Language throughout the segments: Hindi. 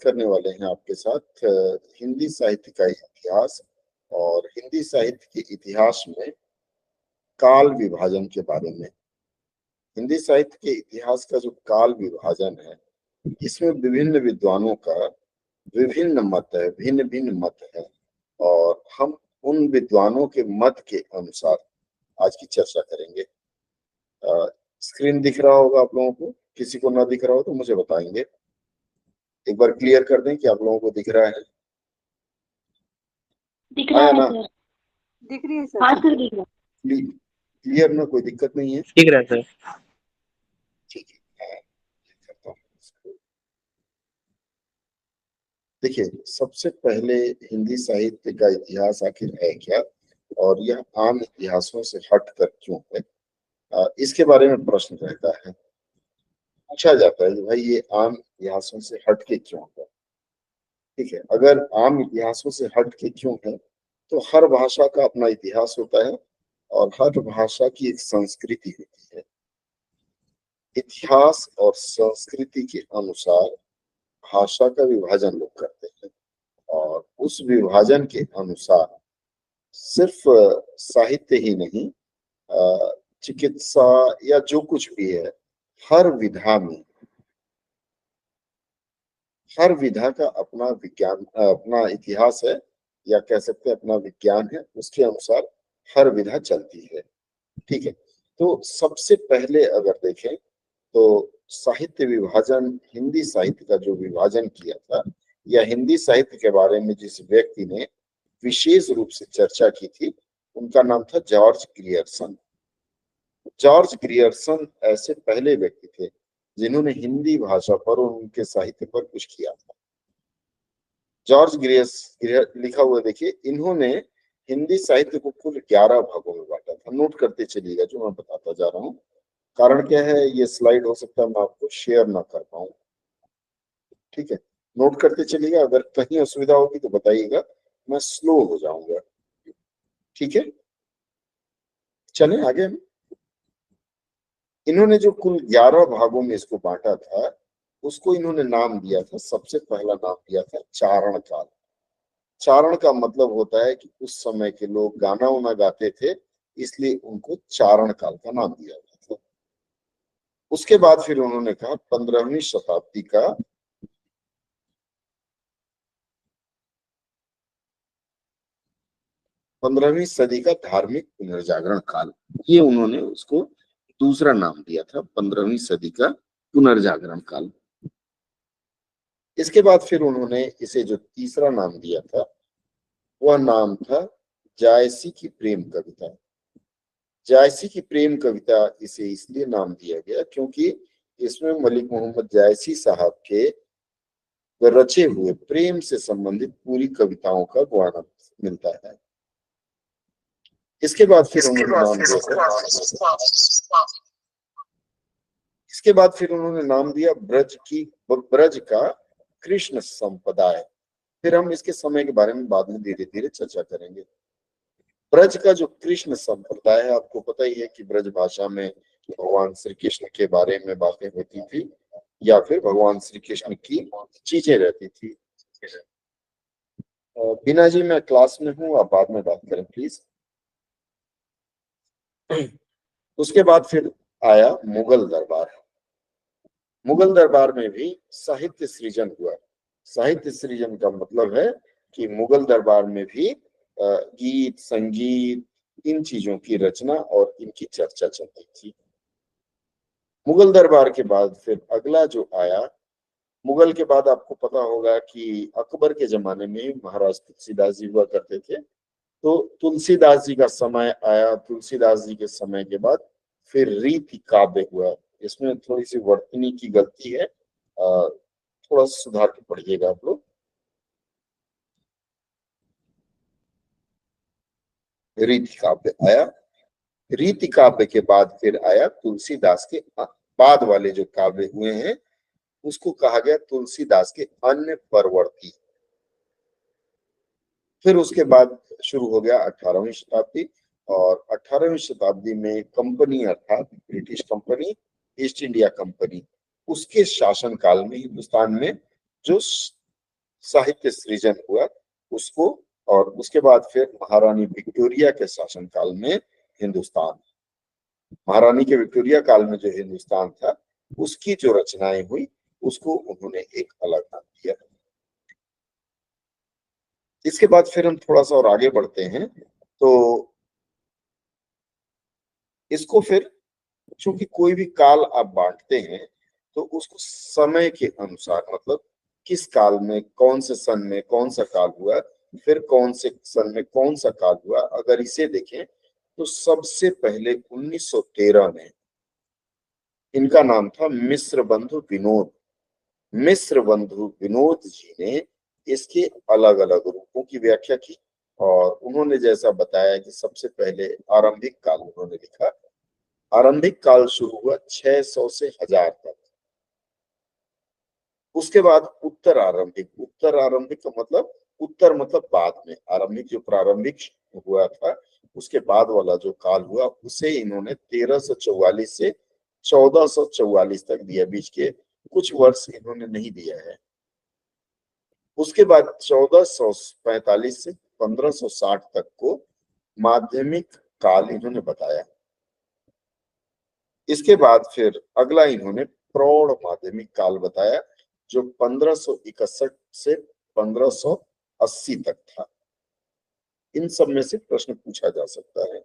करने वाले हैं आपके साथ हिंदी साहित्य का इतिहास और हिंदी साहित्य के इतिहास में काल विभाजन के बारे में। हिंदी साहित्य के इतिहास का जो काल विभाजन है, इसमें विभिन्न विद्वानों का विभिन्न मत है, भिन्न भिन्न मत है, और हम उन विद्वानों के मत के अनुसार आज की चर्चा करेंगे। स्क्रीन दिख रहा होगा आप लोगों को, किसी को ना दिख रहा हो तो मुझे बताएंगे। एक बार क्लियर कर दें कि आप लोगों को दिख रहा है। दिख रहा है सर। दिख रही है सर। हाँ सर दिख रहा है। क्लियर ना, कोई दिक्कत नहीं है? दिख रहा है सर। ठीक है, करता हूँ इसको। देखिए, सबसे पहले हिंदी साहित्य का इतिहास आखिर है क्या, और यह आम इतिहासों से हटकर क्यों है, इसके बारे में प्रश्न रहता है। पूछा जाता है कि भाई ये आम इतिहासों से हटके क्यों है। ठीक है, अगर आम इतिहासों से हटके क्यों है, तो हर भाषा का अपना इतिहास होता है और हर भाषा की एक संस्कृति होती है। इतिहास और संस्कृति के अनुसार भाषा का विभाजन लोग करते हैं, और उस विभाजन के अनुसार सिर्फ साहित्य ही नहीं, चिकित्सा या जो कुछ भी है, हर विधा में, हर विधा का अपना विज्ञान, अपना इतिहास है, या कह सकते हैं अपना विज्ञान है। उसके अनुसार हर विधा चलती है। ठीक है, तो सबसे पहले अगर देखें तो साहित्य विभाजन, हिंदी साहित्य का जो विभाजन किया था, या हिंदी साहित्य के बारे में जिस व्यक्ति ने विशेष रूप से चर्चा की थी, उनका नाम था जॉर्ज ग्रियर्सन। जॉर्ज ग्रियर्सन ऐसे पहले व्यक्ति थे जिन्होंने हिंदी भाषा पर और उनके साहित्य पर कुछ किया था। जॉर्ज ग्रियर्सन लिखा हुआ देखिए, इन्होंने हिंदी साहित्य को कुल 11 भागों में बांटा था। नोट करते चलिएगा जो मैं बताता जा रहा हूँ। कारण क्या है, ये स्लाइड हो सकता है मैं आपको शेयर ना कर पाऊं। ठीक है, नोट करते चलिएगा, अगर कहीं असुविधा होगी तो बताइएगा, मैं स्लो हो जाऊंगा। ठीक है, चलें आगे। इन्होंने जो कुल 11 भागों में इसको बांटा था, उसको इन्होंने नाम दिया था, सबसे पहला नाम दिया था चारण काल। चारण का मतलब होता है कि उस समय के लोग गाना उना गाते थे, इसलिए उनको चारण काल का नाम दिया गया था। उसके बाद फिर उन्होंने कहा 15वीं शताब्दी का 15वीं सदी का धार्मिक पुनर्जागरण काल, ये उन्होंने उसको दूसरा नाम दिया था, 15वीं सदी का पुनर्जागरण काल। इसके बाद फिर उन्होंने इसे जो तीसरा नाम दिया था, वह नाम था जायसी की प्रेम कविता। जायसी की प्रेम कविता इसे इसलिए नाम दिया गया क्योंकि इसमें मलिक मोहम्मद जायसी साहब के रचे हुए प्रेम से संबंधित पूरी कविताओं का वर्णन मिलता है। इसके बाद फिर उन्होंने नाम दिया ब्रज का कृष्ण संप्रदाय। फिर हम इसके समय के बारे में बाद में धीरे धीरे चर्चा करेंगे। ब्रज का जो कृष्ण संप्रदाय है, आपको पता ही है कि ब्रज भाषा में भगवान श्री कृष्ण के बारे में बातें होती थी, या फिर भगवान श्री कृष्ण की चीजें रहती थी। बीना जी, मैं क्लास में हूँ, आप बाद में बात करें प्लीज। उसके बाद फिर आया मुगल दरबार। मुगल दरबार में भी साहित्य सृजन हुआ। साहित्य सृजन का मतलब है कि मुगल दरबार में भी गीत, संगीत, इन चीजों की रचना और इनकी चर्चा चलती थी। मुगल दरबार के बाद फिर अगला जो आया, मुगल के बाद आपको पता होगा कि अकबर के जमाने में महाराज तुलसीदास जी हुआ करते थे। तो तुलसीदास जी का समय आया। तुलसीदास जी के समय के बाद फिर रीति काव्य हुआ। इसमें थोड़ी सी वर्तनी की गलती है, थोड़ा सुधार के पढ़िएगा आप लोग। रीति काव्य आया। रीति काव्य के बाद फिर आया तुलसीदास के बाद वाले जो काव्य हुए हैं, उसको कहा गया तुलसीदास के अन्य परवर्ती। फिर उसके बाद शुरू हो गया 18वीं शताब्दी, और 18वीं शताब्दी में कंपनी अर्थात British company, east India company, उसके शासन काल में हिंदुस्तान में जो साहित्य सृजन हुआ उसको, और उसके बाद फिर महारानी विक्टोरिया के शासनकाल में हिंदुस्तान, महारानी के विक्टोरिया काल में जो हिंदुस्तान था उसकी जो रचनाएं हुई उसको उन्होंने एक अलग नाम दिया। इसके बाद फिर हम थोड़ा सा और आगे बढ़ते हैं, तो इसको फिर, चूंकि कोई भी काल आप बांटते हैं तो उसको समय के अनुसार, मतलब किस काल में कौन से सन में कौन सा काल हुआ, फिर कौन से सन में कौन सा काल हुआ, अगर इसे देखें तो सबसे पहले 1913 में इनका नाम था मिस्र बंधु विनोद। मिस्र बंधु विनोद जी ने इसके अलग अलग रूपों की व्याख्या की, और उन्होंने जैसा बताया कि सबसे पहले आरंभिक काल उन्होंने लिखा। आरंभिक काल शुरू हुआ 600 से 1000 तक। उसके बाद उत्तर आरंभिक, उत्तर आरंभिक का मतलब उत्तर मतलब बाद में, आरंभिक जो प्रारंभिक हुआ था उसके बाद वाला जो काल हुआ उसे इन्होंने 1344 से 1444 तक दिया, बीच के कुछ वर्ष इन्होंने नहीं दिया है। उसके बाद 1445 से 1560 तक को माध्यमिक काल इन्होंने बताया। इसके बाद फिर अगला इन्होंने प्रौढ़ माध्यमिक काल बताया जो 1561 से 1580 तक था। इन सब में से प्रश्न पूछा जा सकता है।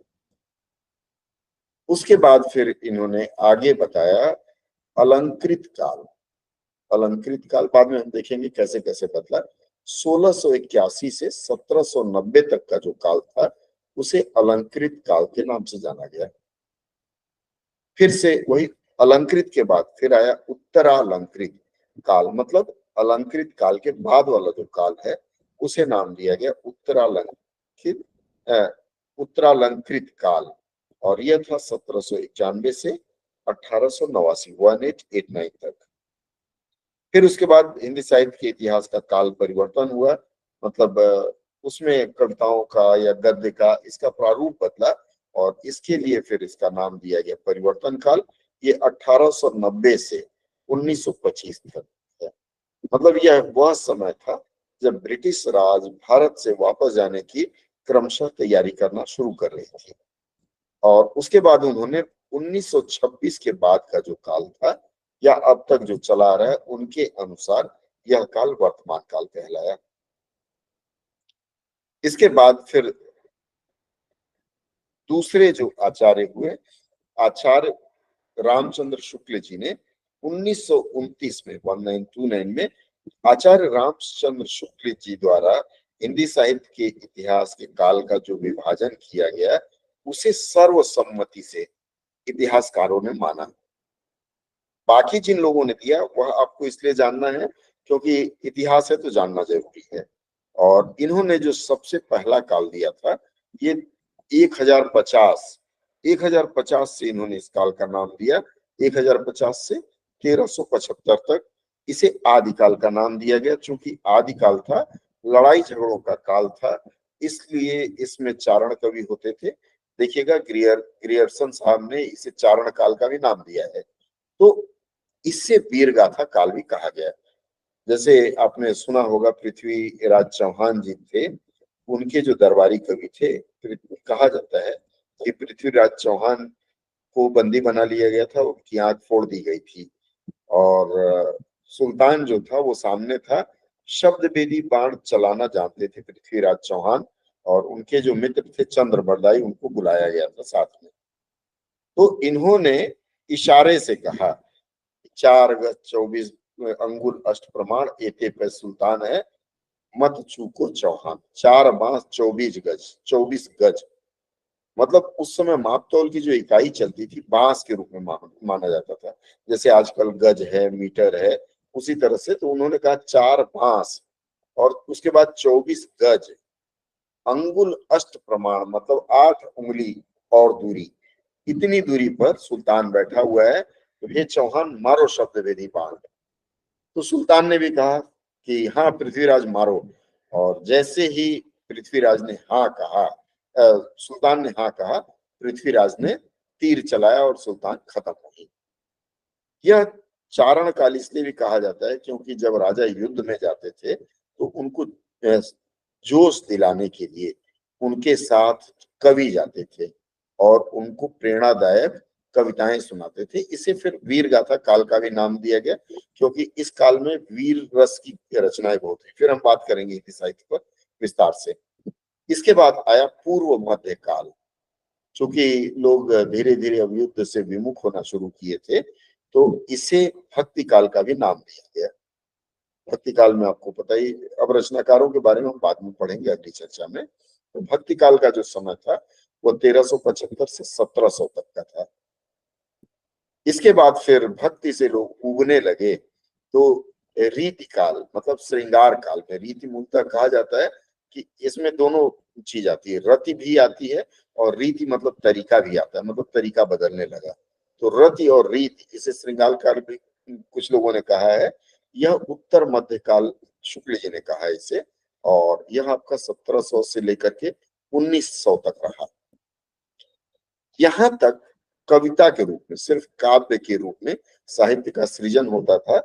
उसके बाद फिर इन्होंने आगे बताया अलंकृत काल। अलंकृत काल बाद में हम देखेंगे कैसे कैसे बदला। 1681 से 1790 तक का जो काल था उसे अलंकृत काल के नाम से जाना गया। फिर से वही अलंकृत के बाद फिर आया उत्तरालंकृत काल, मतलब अलंकृत काल के बाद वाला जो काल है उसे नाम दिया गया उत्तरालंकृत उत्तरालंकृत काल, और यह था 1791 से 1889 1889 तक। फिर उसके बाद हिंदी साहित्य के इतिहास का काल परिवर्तन हुआ, मतलब उसमें कविताओं का या गद्य का इसका प्रारूप बदला, और इसके लिए फिर इसका नाम दिया गया परिवर्तन काल। ये 1890 से 1925 तक है। मतलब यह वह समय था जब ब्रिटिश राज भारत से वापस जाने की क्रमशः तैयारी करना शुरू कर रही थी, और उसके बाद उन्होंने 1926 के बाद का जो काल था या अब तक जो चला रहा है उनके अनुसार यह काल वर्तमान काल कहलाया। इसके बाद फिर दूसरे जो आचार्य हुए, आचार्य रामचंद्र शुक्ल जी ने 1929 में 1929 में आचार्य रामचंद्र शुक्ल जी द्वारा हिंदी साहित्य के इतिहास के काल का जो विभाजन किया गया उसे सर्वसम्मति से इतिहासकारों ने माना। बाकी जिन लोगों ने दिया वह आपको इसलिए जानना है क्योंकि इतिहास है तो जानना जरूरी है। और इन्होंने जो सबसे पहला काल दिया था ये 1050 से इन्होंने इस काल का नाम दिया। 1050 से 1375 तक इसे आदिकाल का नाम दिया गया। चूंकि आदिकाल था, लड़ाई झगड़ों का काल था, इसलिए इसमें चारण कवि होते थे। देखिएगा ग्रियर्सन साहब ने इसे चारण काल का भी नाम दिया है। तो इससे वीर गाथा काल भी कहा गया। जैसे आपने सुना होगा पृथ्वीराज चौहान जी थे, उनके जो दरबारी कवि थे, कहा जाता है कि पृथ्वीराज चौहान को बंदी बना लिया गया था, उनकी आंख फोड़ दी गई थी, और सुल्तान जो था वो सामने था। शब्द वेदी बाण चलाना जानते थे पृथ्वीराज चौहान, और उनके जो मित्र थे चंद्र बरदाई, उनको बुलाया गया था साथ में। तो इन्होंने इशारे से कहा 4 गज 24 अंगुल अष्ट प्रमाण एते पे सुल्तान है मत चूको चौहान। 4 बांस 24 गज, 24 गज, मतलब उस समय मापतौल की जो इकाई चलती थी बांस के रूप में माना जाता था। जैसे आजकल गज है, मीटर है, उसी तरह से। तो उन्होंने कहा 4 बांस और उसके बाद 24 गज, अंगुल अष्ट प्रमाण मतलब 8 उंगली और दूरी, इतनी दूरी पर सुल्तान बैठा हुआ है। तो हे चौहान मारो शब्द वेदी बाण। तो सुल्तान ने भी कहा कि हाँ पृथ्वीराज मारो, और जैसे ही पृथ्वीराज ने हाँ कहा, सुल्तान ने हाँ कहा, पृथ्वीराज ने तीर चलाया और सुल्तान खत्म हो गई। यह चारण काल इसलिए भी कहा जाता है क्योंकि जब राजा युद्ध में जाते थे तो उनको जोश दिलाने के लिए उनके साथ कवि जाते थे और उनको प्रेरणादायक कविताएं सुनाते थे। इसे फिर वीर गाथा काल का भी नाम दिया गया, क्योंकि इस काल में वीर रस की रचनाएं बहुत हुई। फिर हम बात करेंगे हिंदी साहित्य पर विस्तार से। इसके बाद आया पूर्व मध्य काल। चूंकि लोग धीरे धीरे अब युद्ध से विमुख होना शुरू किए थे, तो इसे भक्ति काल का भी नाम दिया गया। भक्ति काल में आपको पता ही, अब रचनाकारों के बारे में हम बाद में पढ़ेंगे अगली चर्चा में। तो भक्ति काल का जो समय था वो 1375 से 1700 तक का था। इसके बाद फिर भक्ति से लोग उगने लगे तो रीति काल मतलब श्रृंगार काल में, रीति मूलतः कहा जाता है कि इसमें दोनों चीज आती है, रति भी आती है और रीति मतलब तरीका भी आता है, मतलब तरीका बदलने लगा। तो रति और रीति, इसे श्रृंगार काल भी कुछ लोगों ने कहा है। यह उत्तर मध्य काल शुक्ल जी ने कहा है इसे, और यह आपका 1700 से लेकर के 1900 तक रहा। यहां तक कविता के रूप में, सिर्फ काव्य के रूप में साहित्य का सृजन होता था।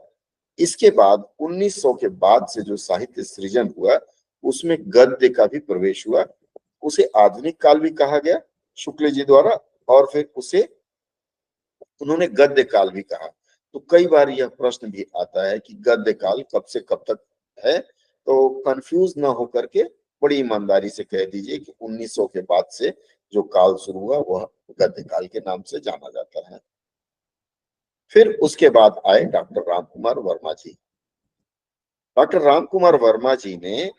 इसके बाद 1900 के बाद से जो साहित्य सृजन हुआ उसमें गद्य का भी प्रवेश हुआ। उसे आधुनिक काल भी कहा गया शुक्ल जी द्वारा, और फिर उसे उन्होंने गद्य काल भी कहा। तो कई बार यह प्रश्न भी आता है कि गद्य काल कब से कब तक है, तो कंफ्यूज ना होकर के बड़ी ईमानदारी से कह दीजिए कि 1900 के बाद से जो काल शुरू हुआ वह गद्य काल के नाम से जाना जाता है। फिर उसके बाद आए डॉक्टर राम कुमार वर्मा जी। डॉक्टर राम कुमार वर्मा जी ने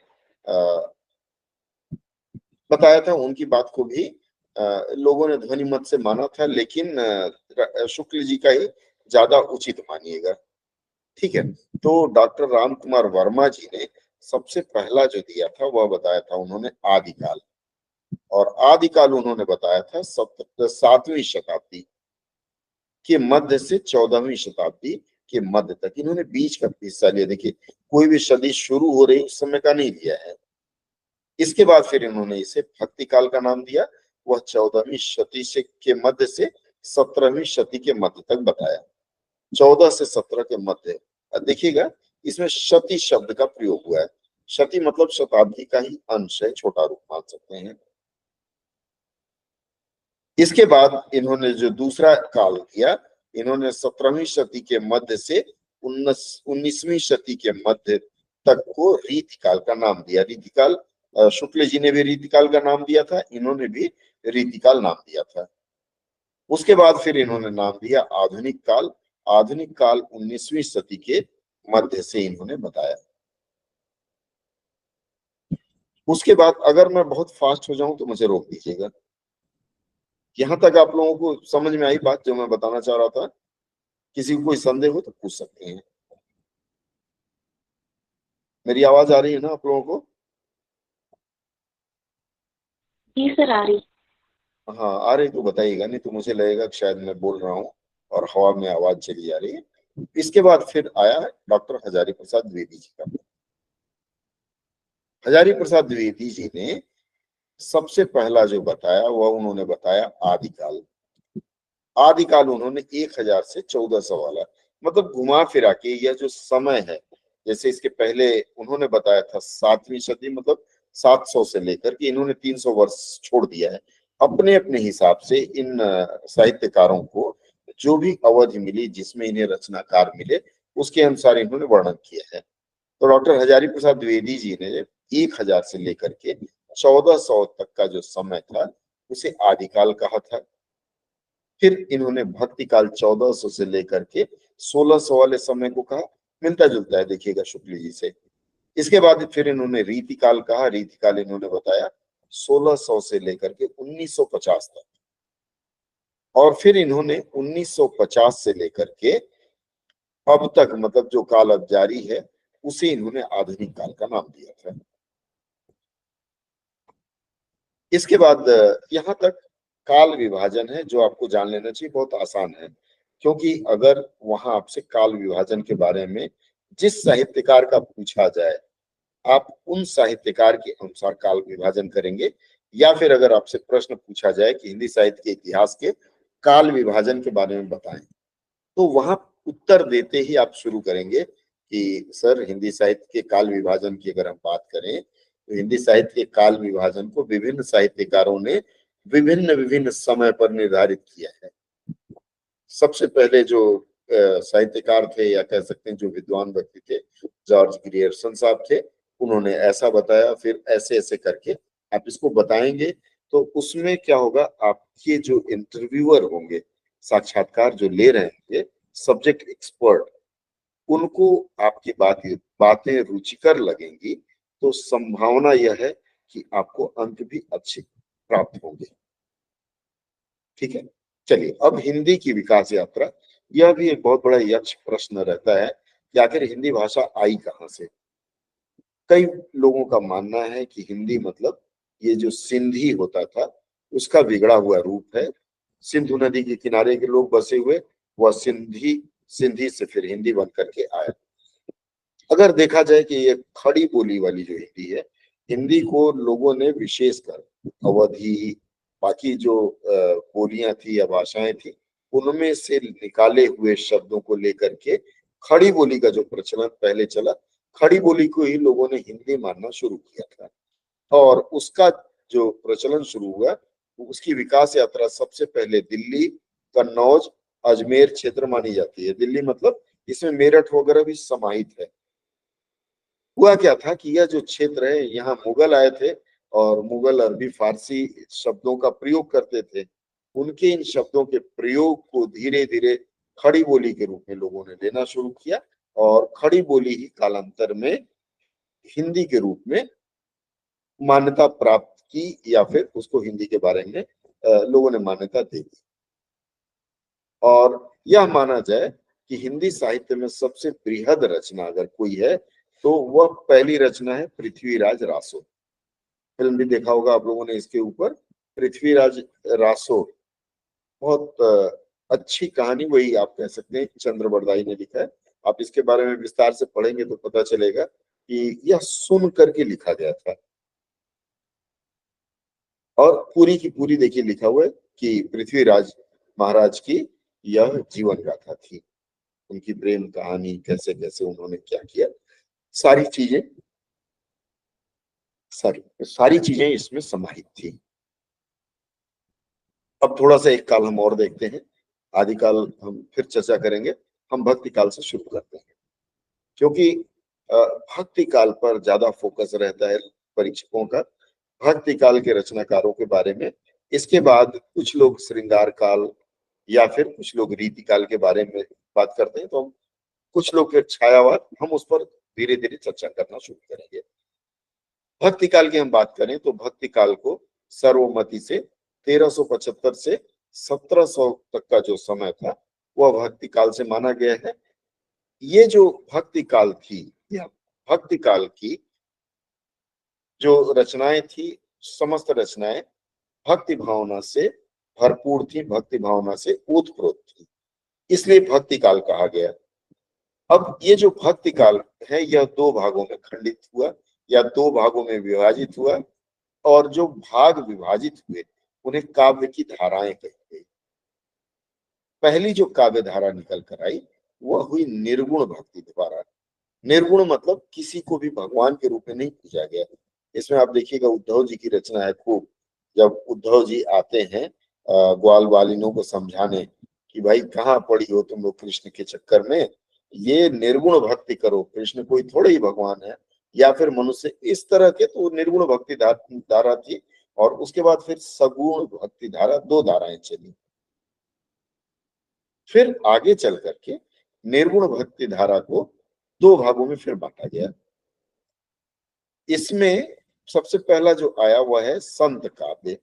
बताया था, उनकी बात को भी लोगों ने ध्वनि मत से माना था, लेकिन शुक्ल जी का ही ज्यादा उचित मानिएगा। ठीक है, तो डॉक्टर राम कुमार वर्मा जी ने सबसे पहला जो दिया था वह बताया था उन्होंने आदिकाल, और आदिकाल उन्होंने बताया था 7वीं शताब्दी के मध्य से 14वीं शताब्दी के मध्य तक। इन्होंने बीच का हिस्सा लिया। देखिए, कोई भी सदी शुरू हो रही उस समय का नहीं लिया है। इसके बाद फिर इन्होंने इसे भक्ति काल का नाम दिया। वह 14वीं शती से के मध्य से 17वीं शती के मध्य तक बताया। 14 से 17 के मध्य, देखिएगा इसमें शती शब्द का प्रयोग हुआ है। शती मतलब शताब्दी का ही अंश है, छोटा रूप मान सकते हैं। इसके बाद इन्होंने जो दूसरा काल दिया, इन्होंने 17वीं शती के मध्य से 19वीं शती के मध्य तक को रीतिकाल का नाम दिया। रीतिकाल शुक्ल जी ने भी रीतिकाल का नाम दिया था, इन्होंने भी रीतिकाल नाम दिया था। उसके बाद फिर इन्होंने नाम दिया आधुनिक काल। आधुनिक काल 19वीं सदी के मध्य से इन्होंने बताया। उसके बाद अगर मैं बहुत फास्ट हो जाऊं तो मुझे रोक दीजिएगा। यहां तक आप लोगों को समझ में आई बात जो मैं बताना चाह रहा था? किसी को कोई संदेह हो तो पूछ सकते हैं। मेरी आवाज आ रही है ना आप लोगों को? जी सर, आ रही। हाँ आ रही तो बताइएगा, नहीं तो मुझे लगेगा कि शायद मैं बोल रहा हूँ और हवा में आवाज चली जा रही है। इसके बाद फिर आया डॉक्टर हजारी प्रसाद द्विवेदी जी का। हजारी प्रसाद द्विवेदी जी ने सबसे पहला जो बताया वह उन्होंने बताया आदिकाल। आदिकाल उन्होंने 1000 से 1400 वाला, मतलब घुमा फिरा के यह जो समय है, जैसे इसके पहले उन्होंने बताया था 7वीं सदी, मतलब 700 से लेकर के इन्होंने 300 वर्ष छोड़ दिया है। अपने अपने हिसाब से इन साहित्यकारों को जो भी अवधि मिली जिसमें इन्हें रचनाकार मिले उसके अनुसार इन्होंने वर्णन किया है। तो डॉक्टर हजारी प्रसाद द्विवेदी जी ने 1000 से लेकर के 1400 तक का जो समय था उसे आदिकाल कहा था। फिर इन्होंने भक्ति काल 1400 से लेकर के 1600 वाले समय को कहा, मिलता जुलता है देखिएगा शुक्ल जी से। इसके बाद फिर इन्होंने रीतिकाल कहा। रीतिकाल इन्होंने बताया 1600 से लेकर के 1950 तक, और फिर इन्होंने 1950 से लेकर के अब तक, मतलब जो काल अब जारी है उसे इन्होंने आधुनिक काल का नाम दिया था। इसके बाद यहाँ तक काल विभाजन है जो आपको जान लेना चाहिए, बहुत आसान है। क्योंकि अगर वहां आपसे काल विभाजन के बारे में जिस साहित्यकार का पूछा जाए, आप उन साहित्यकार के अनुसार काल विभाजन करेंगे, या फिर अगर आपसे प्रश्न पूछा जाए कि हिंदी साहित्य के इतिहास के काल विभाजन के बारे में बताएं, तो वहां उत्तर देते ही आप शुरू करेंगे कि सर हिंदी साहित्य के काल विभाजन की अगर हम बात करें तो हिंदी साहित्य के काल विभाजन को विभिन्न साहित्यकारों ने विभिन्न विभिन्न समय पर निर्धारित किया है। सबसे पहले जो साहित्यकार थे या कह सकते हैं जो विद्वान व्यक्ति थे, जॉर्ज ग्रियर्सन साहब थे, उन्होंने ऐसा बताया, फिर ऐसे ऐसे करके आप इसको बताएंगे तो उसमें क्या होगा, आपके जो इंटरव्यूअर होंगे, साक्षात्कार जो ले रहे होंगे, सब्जेक्ट एक्सपर्ट, उनको आपकी बातें रुचिकर लगेंगी तो संभावना यह है कि आपको अंक भी अच्छे प्राप्त होंगे। ठीक है, चलिए अब हिंदी की विकास यात्रा, यह भी एक बहुत बड़ा यक्ष प्रश्न रहता है कि आखिर हिंदी भाषा आई कहां से। कई लोगों का मानना है कि हिंदी मतलब ये जो सिंधी होता था उसका बिगड़ा हुआ रूप है। सिंधु नदी के किनारे के लोग बसे हुए, वह सिंधी से फिर हिंदी बन करके आया। अगर देखा जाए कि ये खड़ी बोली वाली जो हिंदी है, हिंदी को लोगों ने विशेषकर अवधी, बाकी जो बोलियां थी या भाषाएं थी, उनमें से निकाले हुए शब्दों को लेकर के खड़ी बोली का जो प्रचलन पहले चला, खड़ी बोली को ही लोगों ने हिंदी मानना शुरू किया था और उसका जो प्रचलन शुरू हुआ, उसकी विकास यात्रा सबसे पहले दिल्ली, कन्नौज, अजमेर क्षेत्र मानी जाती है। दिल्ली मतलब इसमें मेरठ वगैरह भी समाहित है। हुआ क्या था कि यह जो क्षेत्र है, यहाँ मुगल आए थे और मुगल अरबी फारसी शब्दों का प्रयोग करते थे। उनके इन शब्दों के प्रयोग को धीरे धीरे खड़ी बोली के रूप में लोगों ने लेना शुरू किया और खड़ी बोली ही कालांतर में हिंदी के रूप में मान्यता प्राप्त की या फिर उसको हिंदी के बारे में लोगों ने मान्यता दे दी। और यह माना जाए कि हिंदी साहित्य में सबसे बृहद रचना अगर कोई है तो वह पहली रचना है पृथ्वीराज रासो। फिल्म भी देखा होगा आप लोगों ने इसके ऊपर। पृथ्वीराज रासो बहुत अच्छी कहानी, वही आप कह सकते हैं चंद्र बरदाई ने लिखा है। आप इसके बारे में विस्तार से पढ़ेंगे तो पता चलेगा कि यह सुन करके लिखा गया था और पूरी की पूरी देखिए लिखा हुआ है कि पृथ्वीराज महाराज की यह जीवन गाथा थी, उनकी प्रेम कहानी, कैसे कैसे उन्होंने क्या किया, सारी चीजें इसमें समाहित थी। अब थोड़ा सा एक काल हम और देखते हैं, आदिकाल हम फिर चर्चा करेंगे। हम भक्ति काल से शुरू करते हैं क्योंकि भक्ति काल पर ज्यादा फोकस रहता है परीक्षकों का, भक्ति काल के रचनाकारों के बारे में। इसके बाद कुछ लोग श्रृंगार काल या फिर कुछ लोग रीति काल के बारे में बात करते हैं, तो हम कुछ लोग फिर छायावाद, हम उस पर धीरे धीरे चर्चा करना शुरू करेंगे। भक्ति काल की हम बात करें तो भक्ति काल को सर्वमति से 1375 से 1700 तक का जो समय था वह भक्ति काल से माना गया है। ये जो भक्ति काल थी या भक्ति काल की जो रचनाएं थी, समस्त रचनाएं भक्ति भावना से भरपूर थी, भक्ति भावना से ओतप्रोत थी, इसलिए भक्ति काल कहा गया। अब ये जो भक्ति काल है यह दो भागों में खंडित हुआ या दो भागों में विभाजित हुआ और जो भाग विभाजित हुए उन्हें काव्य की धाराएं कही गई। पहली जो काव्य धारा निकल कर आई वह हुई निर्गुण भक्ति द्वारा। निर्गुण मतलब किसी को भी भगवान के रूप में नहीं पूजा गया। इसमें आप देखिएगा उद्धव जी की रचना है खूब। जब उद्धव जी आते हैं ग्वाल बालिनों को समझाने कि भाई कहाँ पड़ी हो तुम लोग कृष्ण के चक्कर में, ये निर्गुण भक्ति करो, कृष्ण कोई थोड़े ही भगवान है या फिर मनुष्य, इस तरह के। तो निर्गुण भक्ति धारा थी और उसके बाद फिर सगुण भक्ति धारा, दो धाराएं चली। फिर आगे चल करके निर्गुण भक्ति धारा को दो भागों में फिर बांटा गया। इसमें सबसे पहला जो आया वह है संत काव्य।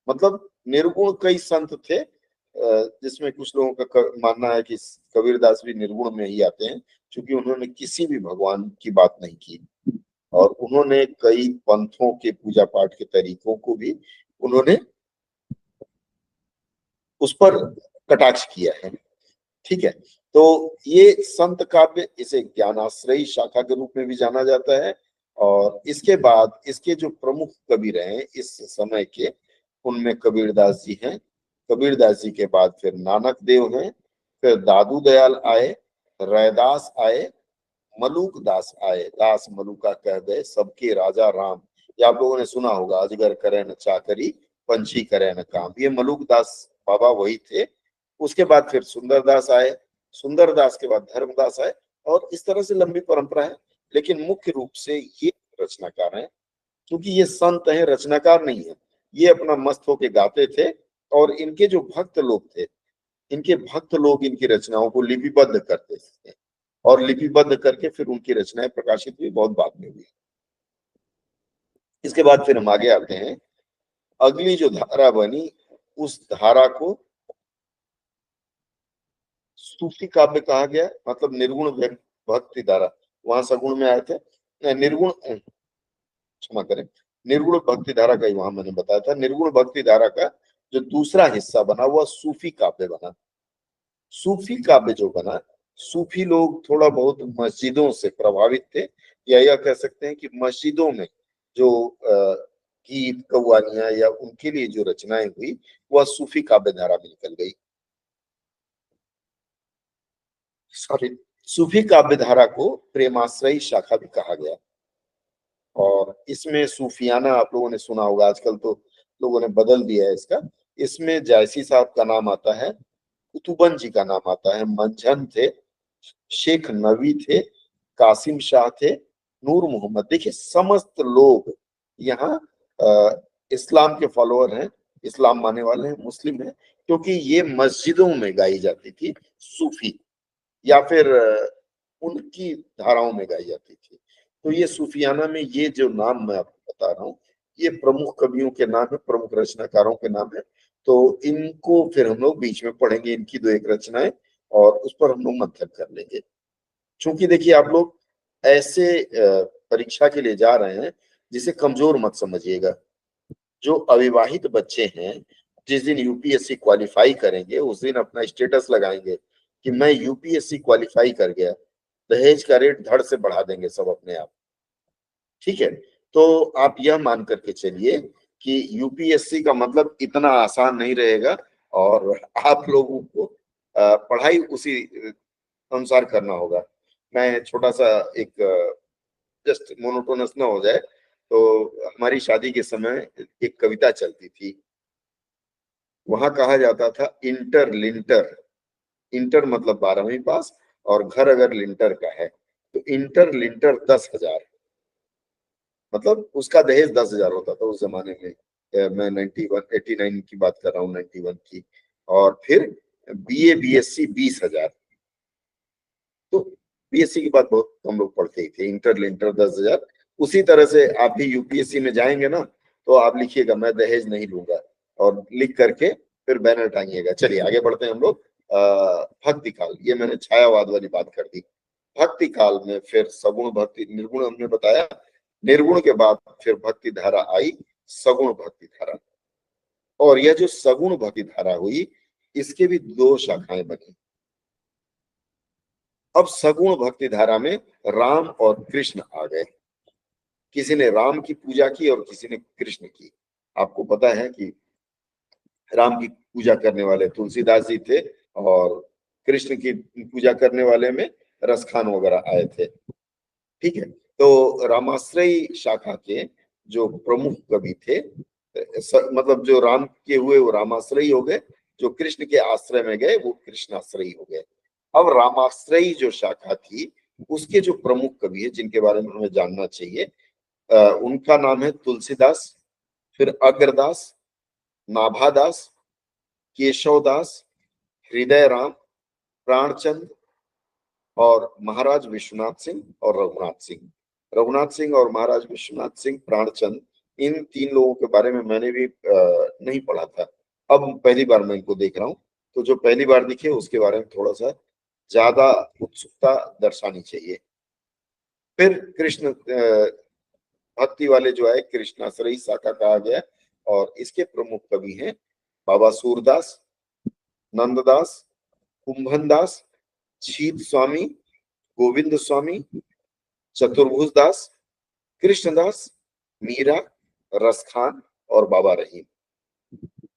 मतलब निर्गुण कई संत थे, जिसमें कुछ लोगों का मानना है कि कबीरदास भी निर्गुण में ही आते हैं, क्योंकि उन्होंने किसी भी भगवान की बात नहीं की और उन्होंने कई पंथों के पूजा पाठ के तरीकों को भी उन्होंने उस पर कटाक्ष किया है। ठीक है, तो ये संत काव्य, इसे ज्ञानाश्रयी शाखा के रूप में भी जाना जाता है। और इसके बाद इसके जो प्रमुख कवि रहे इस समय के, उनमें कबीरदास जी हैं। कबीरदास जी के बाद फिर नानक देव हैं, फिर दादू दयाल आए, रैदास आए मलूक दास आए, दास मलूका कह गए सबके राजा राम। ये आप लोगों ने सुना होगा, अजगर करे न चाकरी, पंछी करे न काम। ये मलूक दास बाबा वही थे। उसके बाद फिर सुंदरदास आए, सुंदरदास के बाद धर्मदास आए, और इस तरह से लंबी परंपरा है। लेकिन मुख्य रूप से ये रचनाकार हैं, क्योंकि ये संत हैं, रचनाकार नहीं है। ये अपना मस्त होके गाते थे, और इनके जो भक्त लोग थे, इनके भक्त लोग इनकी रचनाओं को लिपिबद्ध करते थे, और लिपिबद्ध करके फिर उनकी रचनाएं प्रकाशित हुई, बहुत बाद में हुई। इसके बाद फिर हम आगे आते हैं। अगली जो धारा बनी, उस धारा को सूफी काव्य कहा गया, मतलब निर्गुण भक्ति धारा। वहां सगुण में आए थे, निर्गुण, क्षमा करें, निर्गुण भक्ति धारा का ही वहां मैंने बताया था। निर्गुण भक्ति धारा का जो दूसरा हिस्सा बना हुआ सूफी काव्य बना। सूफी काव्य जो बना, सूफी लोग थोड़ा बहुत मस्जिदों से प्रभावित थे, या यह कह सकते हैं कि मस्जिदों में जो गीत कव्वालियां या उनके लिए जो रचनाएं हुई, वह सूफी काव्य धारा में निकल गई। सॉरी, सूफी काव्य धारा को प्रेमाश्रयी शाखा भी कहा गया। और इसमें सूफियाना आप लोगों ने सुना होगा, आजकल तो लोगों ने बदल दिया है इसका। इसमें जायसी साहब का नाम आता है, कुतुबन जी का नाम आता है, मंझन थे, शेख नवी थे, कासिम शाह थे, नूर मोहम्मद। देखिए, समस्त लोग यहाँ इस्लाम के फॉलोअर हैं, इस्लाम मानने वाले हैं, मुस्लिम हैं, क्योंकि ये मस्जिदों में गाई जाती थी सूफी, या फिर उनकी धाराओं में गाई जाती थी। तो ये सूफियाना में ये जो नाम मैं आपको बता रहा हूँ, ये प्रमुख कवियों के नाम है, प्रमुख रचनाकारों के नाम है। तो इनको फिर हम लोग बीच में पढ़ेंगे, इनकी दो एक रचनाएं, और उस पर हम लोग मंथन कर लेंगे। क्योंकि देखिए, आप लोग ऐसे परीक्षा के लिए जा रहे हैं जिसे कमजोर मत समझिएगा। जो अविवाहित बच्चे हैं, जिस दिन यूपीएससी क्वालिफाई करेंगे, उस दिन अपना स्टेटस लगाएंगे कि मैं यूपीएससी क्वालिफाई कर गया, दहेज का रेट धड़ से बढ़ा देंगे सब अपने आप। ठीक है, तो आप यह मान करके चलिए कि यूपीएससी का मतलब इतना आसान नहीं रहेगा, और आप लोगों को पढ़ाई उसी अनुसार करना होगा। मैं छोटा सा एक, जस्ट मोनोटोनस ना हो जाए, तो हमारी शादी के समय एक कविता चलती थी, वहां कहा जाता था इंटर लिंटर। इंटर मतलब 12वीं पास, और घर अगर लिंटर का है तो इंटर लिंटर 10,000, मतलब उसका दहेज 10,000 होता था उस जमाने में। मैं 89 की बात कर रहा हूँ, 91 की। और फिर बीए बीएससी 20,000। तो बीएससी की बात बहुत कम लोग पढ़ते ही थे, इंटर लिंटर 10,000। उसी तरह से आप भी यूपीएससी में जाएंगे ना, तो आप लिखिएगा मैं दहेज नहीं लूंगा, और लिख करके फिर बैनर टांगिएगा। चलिए आगे बढ़ते हैं हम लोग। भक्ति काल, ये मैंने छायावाद वाली बात कर दी। भक्ति काल में फिर सगुण भक्ति, निर्गुण हमने बताया, निर्गुण के बाद फिर भक्ति धारा आई, सगुण भक्ति धारा। और यह जो सगुण भक्ति धारा हुई, इसके भी दो शाखाएं बनी। अब सगुण भक्ति धारा में राम और कृष्ण आ गए। किसी ने राम की पूजा की और किसी ने कृष्ण की। आपको पता है कि राम की पूजा करने वाले तुलसीदास जी थे, और कृष्ण की पूजा करने वाले में रसखान वगैरह आए थे। ठीक है, तो रामाश्रयी शाखा के जो प्रमुख कवि थे, मतलब जो राम के हुए वो रामाश्रयी हो गए, जो कृष्ण के आश्रय में गए वो कृष्णाश्रयी हो गए। अब रामाश्रयी जो शाखा थी, उसके जो प्रमुख कवि है जिनके बारे में हमें जानना चाहिए, उनका नाम है तुलसीदास, फिर अग्रदास, नाभादास, केशवदास, हृदय राम, प्राणचंद, और महाराज विश्वनाथ सिंह और रघुनाथ सिंह। रघुनाथ सिंह और महाराज विश्वनाथ सिंह, प्राणचंद, इन तीन लोगों के बारे में मैंने भी नहीं पढ़ा था। अब पहली बार मैं इनको देख रहा हूँ, तो जो पहली बार दिखे उसके बारे में थोड़ा सा ज्यादा उत्सुकता दर्शानी चाहिए। फिर कृष्ण भक्ति वाले जो है कृष्णाश्रयी शाखा कहा गया, और इसके प्रमुख कवि हैं बाबा सूरदास, नंददास, कुंभन दास, शीत स्वामी, गोविंद स्वामी, चतुर्भुज दास, कृष्णदास, मीरा, रसखान और बाबा रहीम।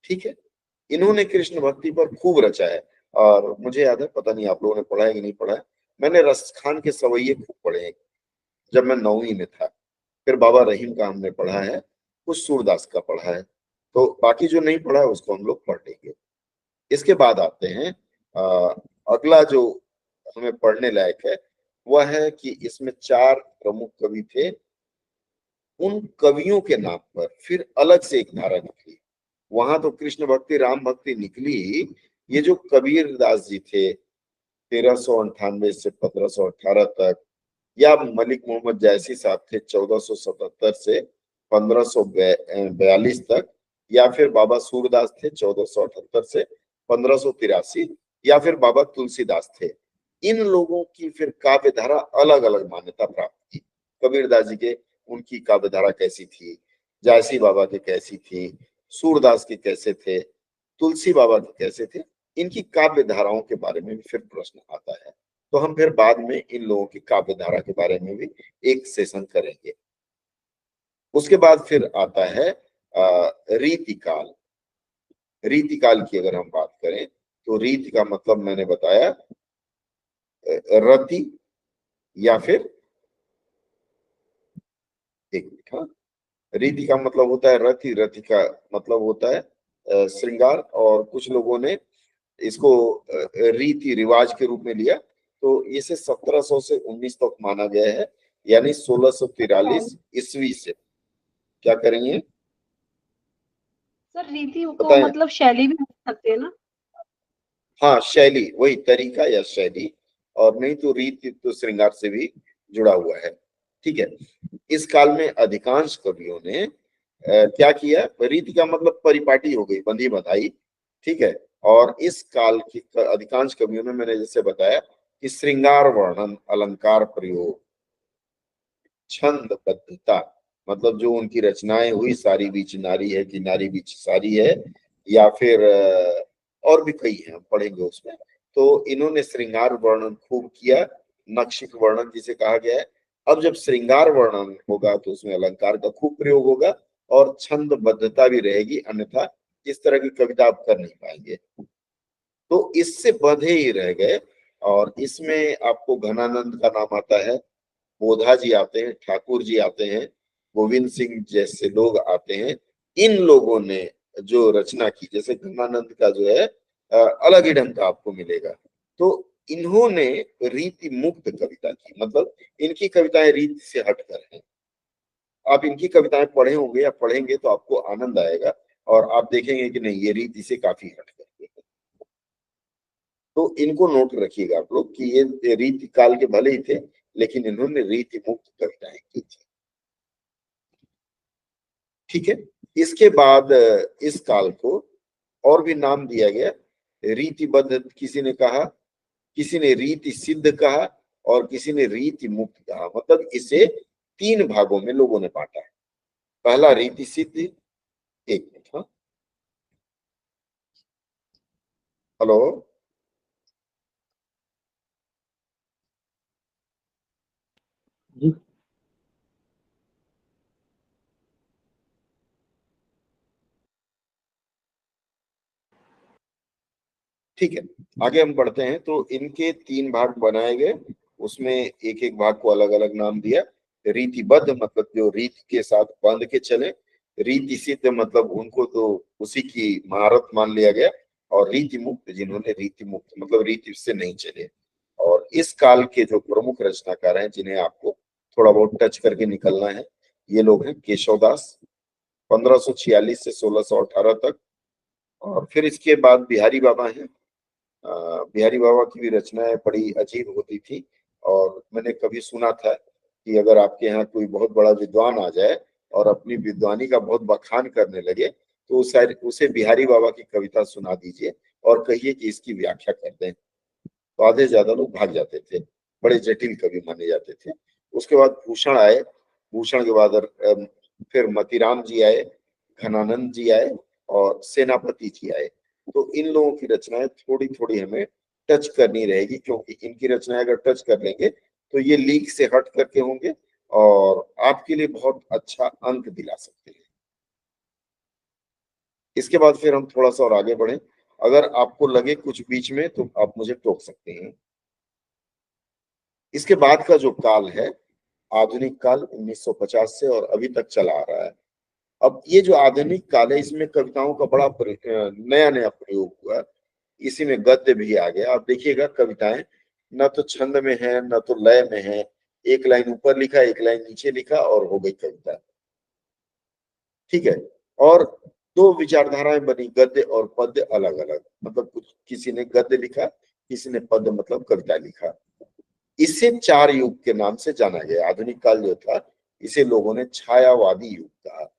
ठीक है, इन्होंने कृष्ण भक्ति पर खूब रचा है। और मुझे याद है, पता नहीं आप लोगों ने पढ़ा है कि नहीं पढ़ा है, मैंने रसखान के सवैये खूब पढ़े हैं जब मैं 9वीं में था। फिर बाबा रहीम का हमने पढ़ा है, कुछ सूरदास का पढ़ा है, तो बाकी जो नहीं पढ़ा है उसको हम लोग पढ़ लेंगे। इसके बाद आते हैं अगला जो हमें पढ़ने लायक है, वह है कि इसमें 4 प्रमुख कवि थे। उन कवियों के नाम पर फिर अलग से एक धारा निकली। वहां तो कृष्ण भक्ति राम भक्ति निकली ही। ये जो कबीर दास जी थे 1398 से 1518 तक, या मलिक मोहम्मद जैसी साहब थे 1477 से 1542 तक, या फिर बाबा सूरदास थे 1478 से 1583, या फिर बाबा तुलसीदास थे। इन लोगों की फिर काव्य धारा अलग अलग मान्यता प्राप्त की। कबीरदास जी के उनकी काव्य धारा कैसी थी, जायसी बाबा के कैसी थी, सूरदास के कैसे थे, तुलसी बाबा के कैसे थे, इनकी काव्य धाराओं के बारे में भी फिर प्रश्न आता है। तो हम फिर बाद में इन लोगों की काव्य धारा के बारे में भी एक सेशन करेंगे। उसके बाद फिर आता है रीतिकाल। रीतिकाल की अगर हम बात करें तो रीति का मतलब मैंने बताया रति, या फिर एक मिनट, हाँ, रीति का मतलब होता है रति, रति का मतलब होता है श्रृंगार। और कुछ लोगों ने इसको रीति रिवाज के रूप में लिया, तो इसे 1700 से 19 तक माना गया है, यानी 1643 ईस्वी से। क्या करेंगे, सर रीति को बताएं। मतलब शैली भी हो सकती है ना? हाँ, शैली, वही तरीका या शैली, और नहीं तो रीति तो श्रृंगार से भी जुड़ा हुआ है। ठीक है। इस काल में अधिकांश कवियों ने क्या किया, रीति का मतलब परिपाटी हो गई, बंधी बधाई। ठीक है। और इस काल की अधिकांश कवियों ने, मैंने जैसे बताया कि श्रृंगार वर्णन, अलंकार प्रयोग, छंदबद्धता, मतलब जो उनकी रचनाएं हुई, सारी बीच नारी है कि नारी बीच सारी है, या फिर और भी कई हैं, हम पढ़ेंगे उसमें। तो इन्होंने श्रृंगार वर्णन खूब किया, नक्षिक वर्णन जिसे कहा गया है। अब जब श्रृंगार वर्णन होगा तो उसमें अलंकार का खूब प्रयोग होगा और छंदबद्धता भी रहेगी, अन्यथा इस तरह की कविता आप कर नहीं पाएंगे। तो इससे बंधे ही रह गए। और इसमें आपको घनानंद का नाम आता है, बोधा जी आते हैं, ठाकुर जी आते हैं, गोविंद सिंह जैसे लोग आते हैं। इन लोगों ने जो रचना की, जैसे घनानंद का जो है अलग ही ढंग का आपको मिलेगा। तो इन्होंने रीति मुक्त कविता की, मतलब इनकी कविताएं रीति से हटकर हैं। आप इनकी कविताएं पढ़े होंगे या पढ़ेंगे तो आपको आनंद आएगा, और आप देखेंगे कि नहीं, ये रीति से काफी हटकर है। तो इनको नोट रखिएगा आप लोग कि ये रीति काल के भले ही थे, लेकिन इन्होंने रीति मुक्त कविताएं की थी। ठीक है। इसके बाद इस काल को और भी नाम दिया गया, रीतिबद्ध किसी ने कहा, किसी ने रीति सिद्ध कहा, और किसी ने रीति मुक्त कहा। मतलब इसे 3 भागों में लोगों ने बांटा है। पहला रीति सिद्ध, एक मिनट, हाँ, हेलो, जी। ठीक है। आगे हम बढ़ते हैं। तो इनके 3 भाग बनाए गए, उसमें एक एक भाग को अलग अलग नाम दिया। रीतिबद्ध मतलब जो रीति के साथ बांध के चले, रीति सिद्ध मतलब उनको तो उसी की महारत मान लिया गया, और रीति मुक्त जिन्होंने रीति मुक्त मतलब रीति से नहीं चले। और इस काल के जो प्रमुख रचनाकार हैं जिन्हें आपको थोड़ा बहुत टच करके निकलना है, ये लोग हैं केशवदास 1546 से 1618 तक। और फिर इसके बाद बिहारी बाबा हैं। बिहारी बाबा की भी रचनाएं बड़ी अजीब होती थी, और मैंने कभी सुना था कि अगर आपके यहाँ कोई बहुत बड़ा विद्वान आ जाए और अपनी विद्वानी का बहुत बखान करने लगे, तो उसे बिहारी बाबा की कविता सुना दीजिए और कहिए कि इसकी व्याख्या कर दें। तो आधे ज्यादा लोग भाग जाते थे, बड़े जटिल कवि माने जाते थे। उसके बाद भूषण आए, भूषण के बाद फिर मतीराम जी आए, घनानंद जी आए, और सेनापति जी आए। तो इन लोगों की रचनाएं थोड़ी थोड़ी हमें टच करनी रहेगी, क्योंकि इनकी रचनाएं अगर टच कर लेंगे तो ये लीक से हट करके होंगे और आपके लिए बहुत अच्छा अंक दिला सकते हैं। इसके बाद फिर हम थोड़ा सा और आगे बढ़े। अगर आपको लगे कुछ बीच में तो आप मुझे टोक सकते हैं। इसके बाद का जो काल है आधुनिक काल 1950 से और अभी तक चला आ रहा है। अब ये जो आधुनिक काल है इसमें कविताओं का बड़ा नया नया प्रयोग हुआ, इसी में गद्य भी आ गया। आप देखिएगा कविताएं न तो छंद में है न तो लय में है, एक लाइन ऊपर लिखा एक लाइन नीचे लिखा और हो गई कविता, ठीक है। और दो विचारधाराएं बनी, गद्य और पद्य अलग अलग, मतलब कुछ किसी ने गद्य लिखा किसी ने पद्य मतलब कविता लिखा। इसे चार युग के नाम से जाना गया। आधुनिक काल जो था इसे लोगों ने छायावादी युग कहा।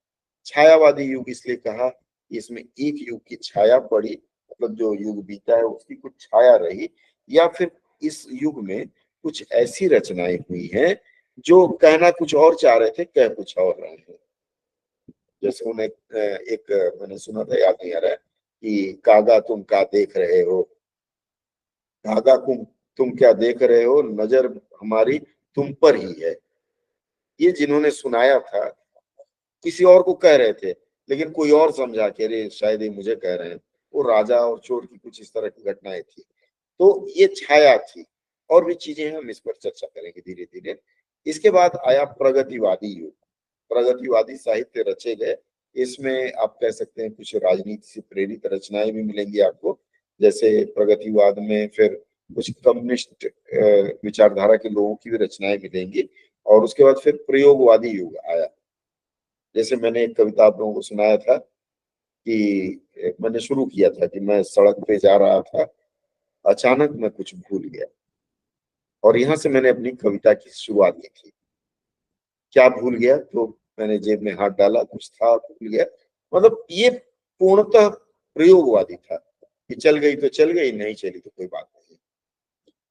छायावादी युग इसलिए कहा कि इसमें एक युग की छाया पड़ी, मतलब जो युग बीता है उसकी कुछ छाया रही, या फिर इस युग में कुछ ऐसी रचनाएं हुई हैं जो कहना कुछ और चाह रहे थे कह कुछ और रहे हैं। जैसे उन्हें एक मैंने सुना था, याद नहीं आ रहा है, कि कागा तुम क्या देख रहे हो, कागा तुम क्या देख रहे हो, नजर हमारी तुम पर ही है। ये जिन्होंने सुनाया था किसी और को कह रहे थे, लेकिन कोई और समझा के अरे शायद ये मुझे कह रहे हैं। वो राजा और चोर की कुछ इस तरह की घटनाएं थी। तो ये छाया थी, और भी चीजें हैं, हम इस पर चर्चा करेंगे धीरे धीरे। इसके बाद आया प्रगतिवादी युग। प्रगतिवादी साहित्य रचे गए, इसमें आप कह सकते हैं कुछ राजनीति से प्रेरित रचनाएं भी मिलेंगी आपको। जैसे प्रगतिवाद में फिर कुछ कम्युनिस्ट विचारधारा के लोगों की भी रचनाएं मिलेंगी। और उसके बाद फिर प्रयोगवादी युग आया। जैसे मैंने एक कविता आप लोगों को सुनाया था कि मैंने शुरू किया था कि मैं सड़क पे जा रहा था, अचानक मैं कुछ भूल गया, और यहाँ से मैंने अपनी कविता की शुरुआत की थी। क्या भूल गया, तो मैंने जेब में हाथ डाला, कुछ था भूल गया। मतलब ये पूर्णतः प्रयोगवादी था कि चल गई तो चल गई, नहीं चली तो कोई बात नहीं।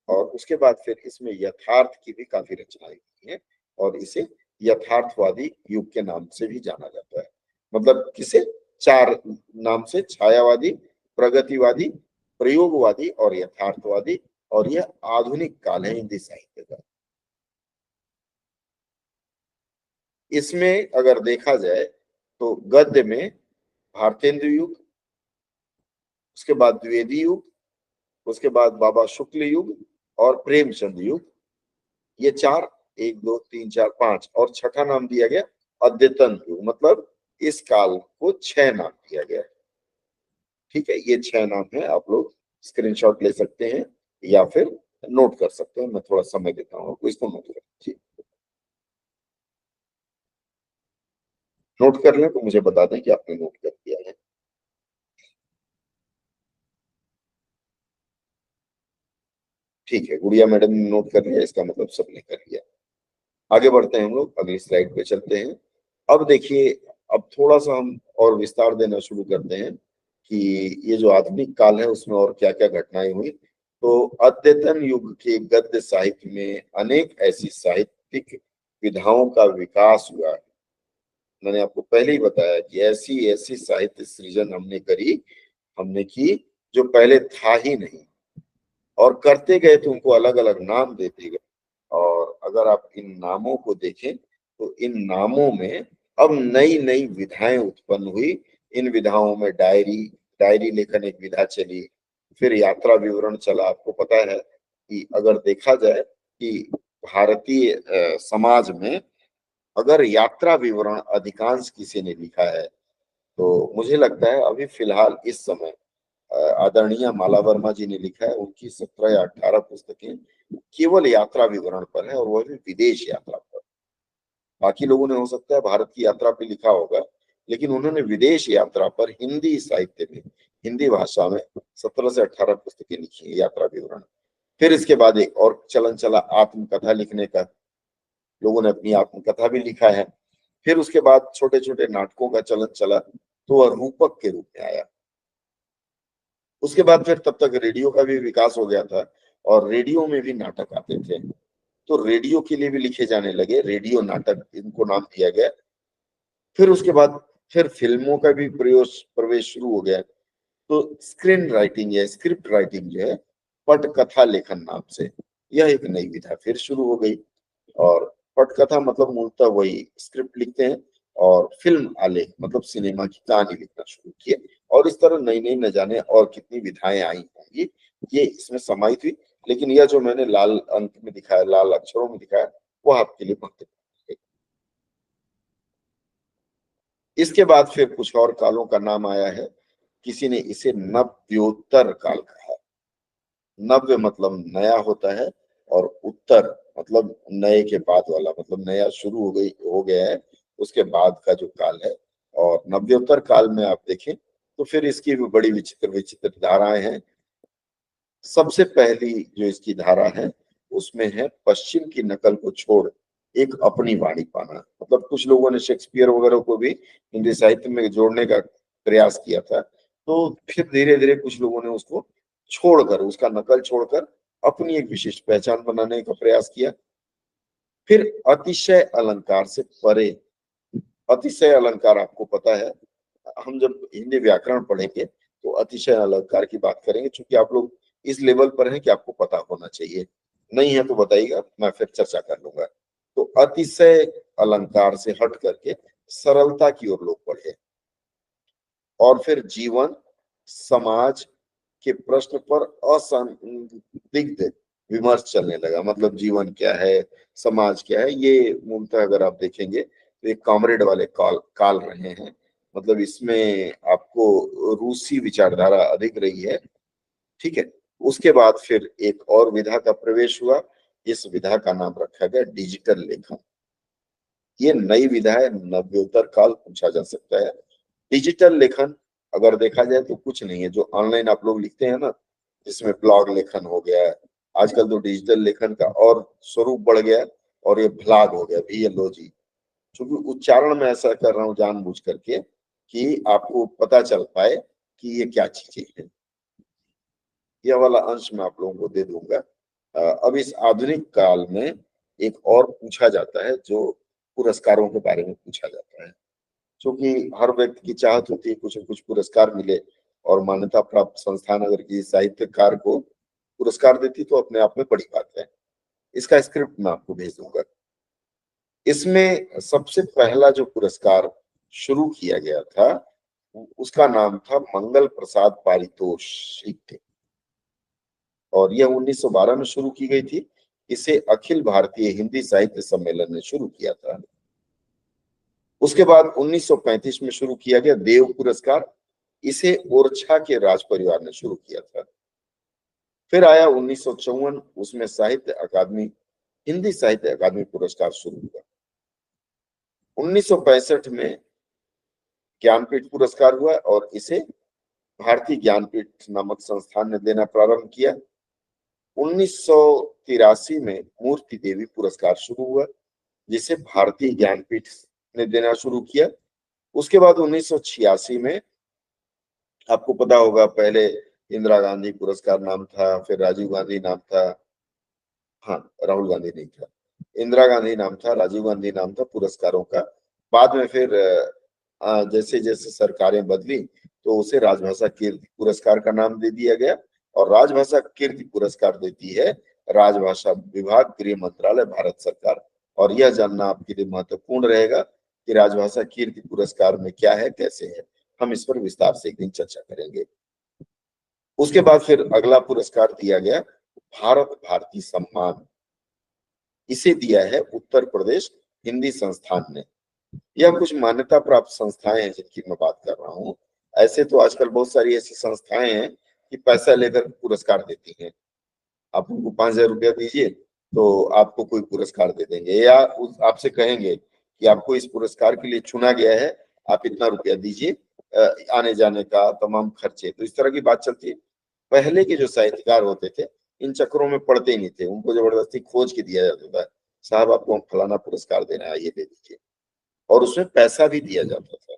और उसके बाद फिर इसमें यथार्थ की भी काफी रचनाएं हुई हैं, और इसे यथार्थवादी युग के नाम से भी जाना जाता है। मतलब किसे, चार नाम से, छायावादी, प्रगतिवादी, प्रयोगवादी और यथार्थवादी। और यह आधुनिक काल है हिंदी साहित्य का। इसमें अगर देखा जाए तो गद्य में भारतेंदु युग, उसके बाद द्विवेदी युग, उसके बाद बाबा शुक्ल युग और प्रेमचंद युग, ये चार, एक दो तीन चार पांच, और छठा नाम दिया गया अद्यतन युग। मतलब इस काल को 6 नाम दिया गया। ठीक है, ये 6 नाम है, आप लोग स्क्रीनशॉट ले सकते हैं या फिर नोट कर सकते हैं। मैं थोड़ा समय देता हूँ आपको, इसको नोट कर, नोट कर लें तो मुझे बता दें कि आपने नोट कर दिया है। ठीक है, गुड़िया मैडम ने नोट कर लिया, इसका मतलब सबने कर लिया। आगे बढ़ते हैं हम लोग, अगली स्लाइड पे चलते हैं। अब देखिए, अब थोड़ा सा हम और विस्तार देना शुरू करते हैं कि ये जो आधुनिक काल है उसमें और क्या क्या घटनाएं हुई। तो अद्यतन युग के गद्य साहित्य में अनेक ऐसी साहित्यिक विधाओं का विकास हुआ। मैंने आपको पहले ही बताया कि ऐसी ऐसी साहित्य सृजन हमने की जो पहले था ही नहीं, और करते गए तो उनको अलग अलग नाम देते गए। और अगर आप इन नामों को देखें तो इन नामों में अब नई नई विधाएं उत्पन्न हुई। इन विधाओं में डायरी डायरी लेखन एक विधा चली, फिर यात्रा विवरण चला। आपको पता है कि अगर देखा जाए कि भारतीय समाज में अगर यात्रा विवरण अधिकांश किसी ने लिखा है, तो मुझे लगता है अभी फिलहाल इस समय आदरणीय माला वर्मा जी ने लिखा है। उनकी 17 या 18 पुस्तकें केवल यात्रा विवरण पर है, और वह भी विदेश यात्रा पर। बाकी लोगों ने हो सकता है भारत की यात्रा पे लिखा होगा, लेकिन उन्होंने विदेश यात्रा पर हिंदी साहित्य में, हिंदी भाषा में 17 से 18 पुस्तकें लिखी है यात्रा विवरण। फिर इसके बाद एक और चलन चला आत्मकथा लिखने का, लोगों ने अपनी आत्मकथा भी लिखा है। फिर उसके बाद छोटे छोटे नाटकों का चलन चला, तो वह रूपक के रूप में आया। उसके बाद फिर तब तक रेडियो का भी विकास हो गया था, और रेडियो में भी नाटक आते थे, तो रेडियो के लिए भी लिखे जाने लगे, रेडियो नाटक इनको नाम दिया गया। फिर उसके बाद फिर फिल्मों का भी प्रवेश शुरू हो गया। तो स्क्रीन राइटिंग या स्क्रिप्ट राइटिंग जो है, पटकथा लेखन नाम से, यह एक नई विधा फिर शुरू हो गई। और पटकथा मतलब मूलतः वही स्क्रिप्ट लिखते हैं, और फिल्म आलेख मतलब सिनेमा की कहानी लिखना शुरू किए। और इस तरह नई नई न जाने और कितनी विधाएं आई होंगी, ये इसमें समाहित हुई। लेकिन यह जो मैंने लाल अंक में दिखाया, लाल अक्षरों में दिखाया, वो आपके लिए महत्वपूर्ण है। इसके बाद फिर कुछ और कालों का नाम आया है। किसी ने इसे नव्योत्तर काल कहा है। नव्य मतलब नया होता है, और उत्तर मतलब नए के बाद वाला, मतलब नया शुरू हो गया है उसके बाद का जो काल है। और नव्योत्तर काल में आप देखें तो फिर इसकी भी बड़ी विचित्र विचित्र धाराएं हैं। सबसे पहली जो इसकी धारा है उसमें है पश्चिम की नकल को छोड़ एक अपनी वाणी पाना। मतलब कुछ लोगों ने शेक्सपियर वगैरह को भी हिंदी साहित्य में जोड़ने का प्रयास किया था, तो फिर धीरे धीरे कुछ लोगों ने उसको छोड़कर, उसका नकल छोड़कर अपनी एक विशिष्ट पहचान बनाने का प्रयास किया। फिर अतिशय अलंकार से परे। अतिशय अलंकार आपको पता है, हम जब हिंदी व्याकरण पढ़ेंगे तो अतिशय अलंकार की बात करेंगे, क्योंकि आप लोग इस लेवल पर हैं कि आपको पता होना चाहिए। नहीं है तो बताइएगा, मैं फिर चर्चा कर लूंगा। तो अतिशय अलंकार से हट करके सरलता की ओर लोग बढ़े, और फिर जीवन समाज के प्रश्न पर असंदिग्ध विमर्श चलने लगा। मतलब जीवन क्या है, समाज क्या है, ये मूलतः अगर आप देखेंगे तो एक कॉमरेड वाले काल काल रहे हैं। मतलब इसमें आपको रूसी विचारधारा अधिक रही है। ठीक है। उसके बाद फिर एक और विधा का प्रवेश हुआ। इस विधा का नाम रखा गया डिजिटल लेखन। ये नई विधा है, नव्योत्तर काल पूछा जा सकता है। डिजिटल लेखन अगर देखा जाए तो कुछ नहीं है जो ऑनलाइन आप लोग लिखते हैं ना, जिसमें ब्लॉग लेखन हो गया है। आजकल तो डिजिटल लेखन का और स्वरूप बढ़ गया है, और ये भ्लाग हो गया, VLOG। क्योंकि उच्चारण में ऐसा कर रहा हूँ जानबूझ करके कि आपको पता चल पाए कि ये क्या चीजें हैं। यह वाला अंश मैं आप लोगों को दे दूंगा। अब इस आधुनिक काल में एक और पूछा जाता है, जो पुरस्कारों के बारे में पूछा जाता है। क्योंकि हर व्यक्ति की चाहत होती है कुछ न कुछ पुरस्कार मिले, और मान्यता प्राप्त संस्थान अगर किसी साहित्यकार को पुरस्कार देती तो अपने आप में बड़ी बात है। इसका स्क्रिप्ट मैं आपको भेज दूंगा। इसमें सबसे पहला जो पुरस्कार शुरू किया गया था उसका नाम था मंगल प्रसाद पारितोषिक, और यह 1912 में शुरू की गई थी। इसे अखिल भारतीय हिंदी साहित्य सम्मेलन ने शुरू किया था। उसके बाद 1935 में शुरू किया गया देव पुरस्कार। इसे ओरछा के राज परिवार ने शुरू किया था। फिर आया 1954, उसमें साहित्य अकादमी, हिंदी साहित्य अकादमी पुरस्कार शुरू हुआ। 1965 में ज्ञानपीठ पुरस्कार हुआ, और इसे भारतीय ज्ञानपीठ नामक संस्थान ने देना प्रारंभ किया। 1983 में मूर्ति देवी पुरस्कार शुरू हुआ, जिसे भारतीय ज्ञानपीठ ने देना शुरू किया। उसके बाद 1986 में आपको पता होगा, पहले इंदिरा गांधी पुरस्कार नाम था, फिर राजीव गांधी नाम था। हाँ, राहुल गांधी नहीं था, इंदिरा गांधी नाम था, राजीव गांधी नाम था पुरस्कारों का। बाद में फिर जैसे जैसे सरकारें बदली तो उसे राजभाषा कीर्ति पुरस्कार का नाम दे दिया गया। और राजभाषा कीर्ति पुरस्कार देती है राजभाषा विभाग, गृह मंत्रालय, भारत सरकार। और यह जानना आपके लिए महत्वपूर्ण रहेगा कि राजभाषा कीर्ति पुरस्कार में क्या है, कैसे है। हम इस पर विस्तार से एक दिन चर्चा करेंगे। उसके बाद फिर अगला पुरस्कार दिया गया भारत भारती सम्मान। इसे दिया है उत्तर प्रदेश हिंदी संस्थान ने। यह कुछ मान्यता प्राप्त संस्थाएं हैं जिनकी मैं बात कर रहा हूँ। ऐसे तो आजकल बहुत सारी ऐसी संस्थाएं हैं कि पैसा लेकर पुरस्कार देती हैं। आप उनको 5,000 रुपया दीजिए तो आपको कोई पुरस्कार दे देंगे, या आपसे कहेंगे कि आपको इस पुरस्कार के लिए चुना गया है, आप इतना रुपया दीजिए, आने जाने का तमाम खर्चे। तो इस तरह की बात चलती है। पहले के जो साहित्यकार होते थे इन चक्करों में पड़ते ही नहीं थे, उनको जबरदस्ती खोज के दिया जाता था, साहब आपको हम फलाना पुरस्कार देना है, ये दे दीजिए, और उसमें पैसा भी दिया जाता था।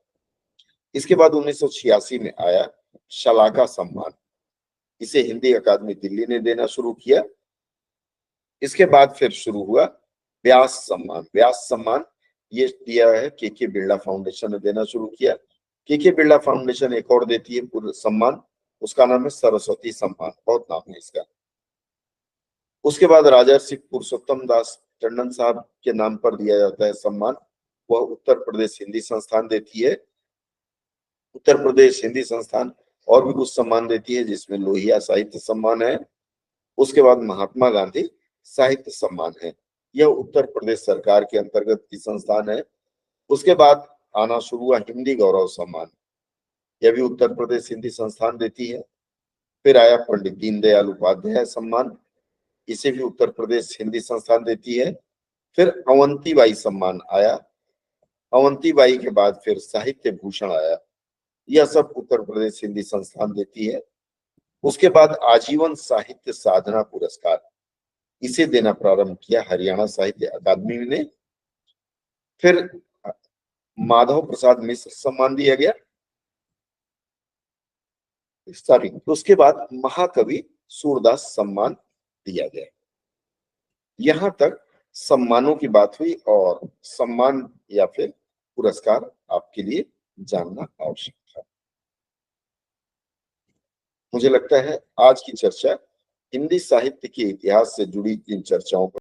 इसके बाद 1986 में आया शलाका सम्मान। इसे हिंदी अकादमी दिल्ली ने देना शुरू किया। इसके बाद फिर शुरू हुआ व्यास सम्मान। व्यास सम्मान ये दिया है के बिरला फाउंडेशन ने देना शुरू किया। के बिरला फाउंडेशन एक और देती है पूर्ण सम्मान, उसका नाम है सरस्वती सम्मान, बहुत नाम है इसका। उसके बाद राजर्षि पुरुषोत्तम दास टंडन साहब के नाम पर दिया जाता है सम्मान, वह उत्तर प्रदेश हिंदी संस्थान देती है। उत्तर प्रदेश हिंदी संस्थान और भी कुछ सम्मान देती है, जिसमें लोहिया साहित्य सम्मान है, उसके बाद महात्मा गांधी साहित्य सम्मान है, यह उत्तर प्रदेश सरकार के अंतर्गत की संस्थान है। उसके बाद आना शुरू हुआ हिंदी गौरव सम्मान, यह भी उत्तर प्रदेश हिंदी संस्थान देती है। फिर आया पंडित दीनदयाल उपाध्याय सम्मान, इसे भी उत्तर प्रदेश हिंदी संस्थान देती है। फिर अवंतीबाई सम्मान आया, अवंतीबाई के बाद फिर साहित्य भूषण आया, यह सब उत्तर प्रदेश हिंदी संस्थान देती है। उसके बाद आजीवन साहित्य साधना पुरस्कार, इसे देना प्रारंभ किया हरियाणा साहित्य अकादमी ने। फिर माधव प्रसाद मिश्र सम्मान दिया गया, सॉरी, उसके बाद महाकवि सूरदास सम्मान दिया गया। यहां तक सम्मानों की बात हुई और सम्मान या फिर पुरस्कार आपके लिए जानना आवश्यक था। मुझे लगता है आज की चर्चा हिंदी साहित्य के इतिहास से जुड़ी इन चर्चाओं पर